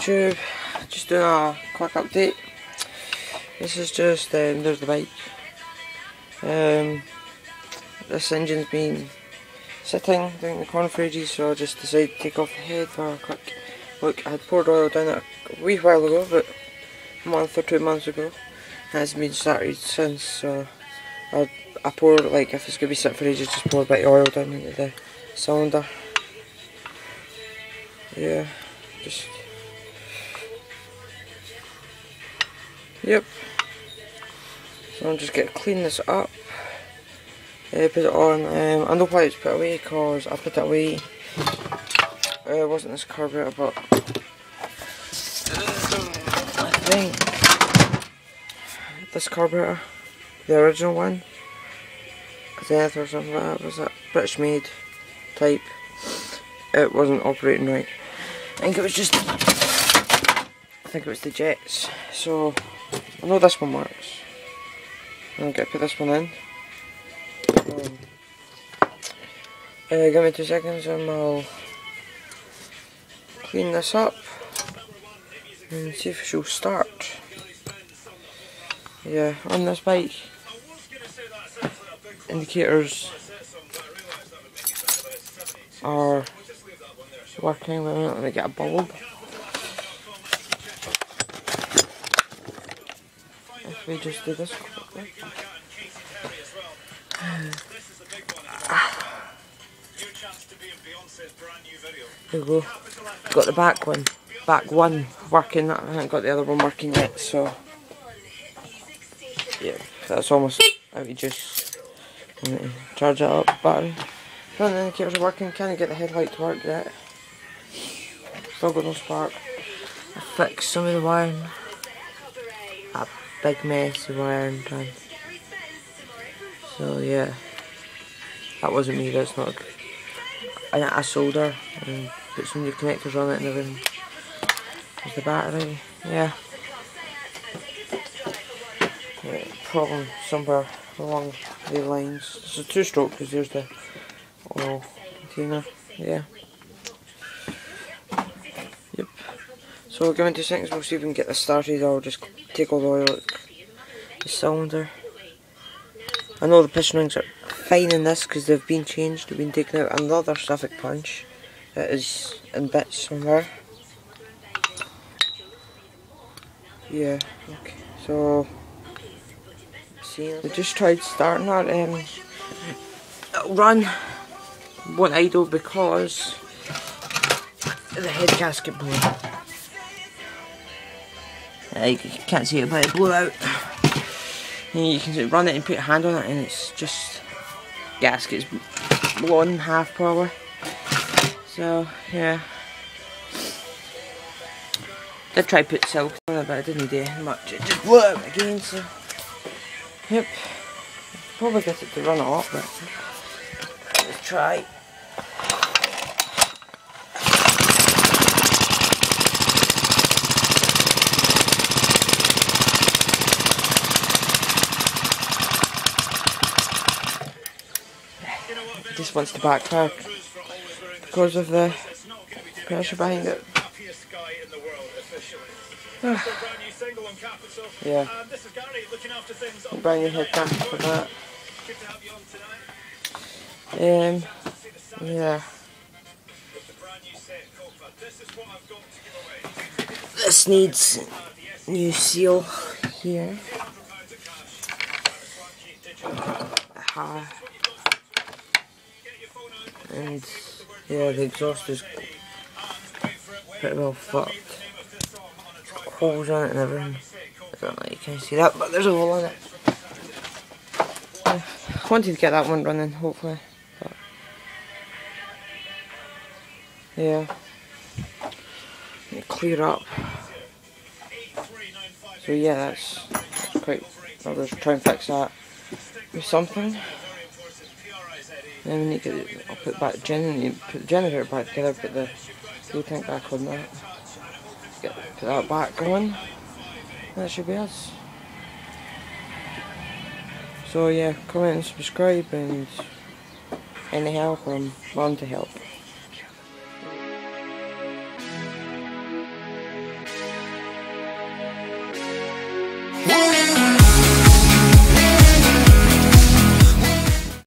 YouTube, just doing a quick update. This is just, there's the bike. This engine's been sitting down in the corner for ages, so I just decided to take off the head for a quick look. I had poured oil down it a wee while ago, but a month or 2 months ago. It hasn't been started since, so I pour, like, if it's going to be sitting for ages, just pour a bit of oil down into the cylinder. Yeah, just... Yep. So I'm just going to clean this up. Put it on. I know why it's put away, because I put it away. It wasn't this carburetor, but I think this carburetor, the original one, Death or something like that, was that British made type. It wasn't operating right. I think it was just, I think it was the jets. So I know this one works. I'm going to put this one in. Give me 2 seconds and I'll clean this up and see if she'll start. Yeah, on this bike, indicators are working. Wait a minute, let me get a bulb. If we just do this quickly. There we go. Got the back one working. I haven't got the other one working yet, so yeah, that's almost out of juice. I need to charge it up, battery. Front indicators are working, can't get the headlight to work yet. Still got no spark. I fixed some of the wiring. A big mess of wiring done. So yeah, that wasn't me, that's not good. I solder and put some new connectors on it and everything. There's the battery, yeah. Problem somewhere along the lines. It's a 2-stroke because there's the oil container, yeah. Yep. So give me 2 seconds, we'll see if we can get this started. I'll just take all the oil out the cylinder. I know the piston rings are fine in this because they've been changed, they've been taken out. Another Suffolk punch that is in bits somewhere. Yeah, okay, so we just tried starting that. It'll run, won't idle because the head gasket blew. You can't see it, but it blew out. And you can run it and put your hand on it, and it's just gasket's blown in half probably. So yeah, did try to put silk on it, but it didn't do much. It just blew out again. So yep, probably get it to run a lot, but let's try. It just wants to backfire because of the pressure behind it. Yeah. Brand new head cap for that. Yeah. This needs new seal here. And yeah, the exhaust is pretty well fucked. There's holes on it and everything. I don't know if you can see that, but there's a hole in it. I wanted to get that one running, hopefully. But yeah, clear up. So yeah, that's quite. I'll just try and fix that with something. Then we need to get I'll put back put the generator back together, put the fuel tank back on that. Put that back on. That should be us. So yeah, comment and subscribe, and any help, I'm willing to help.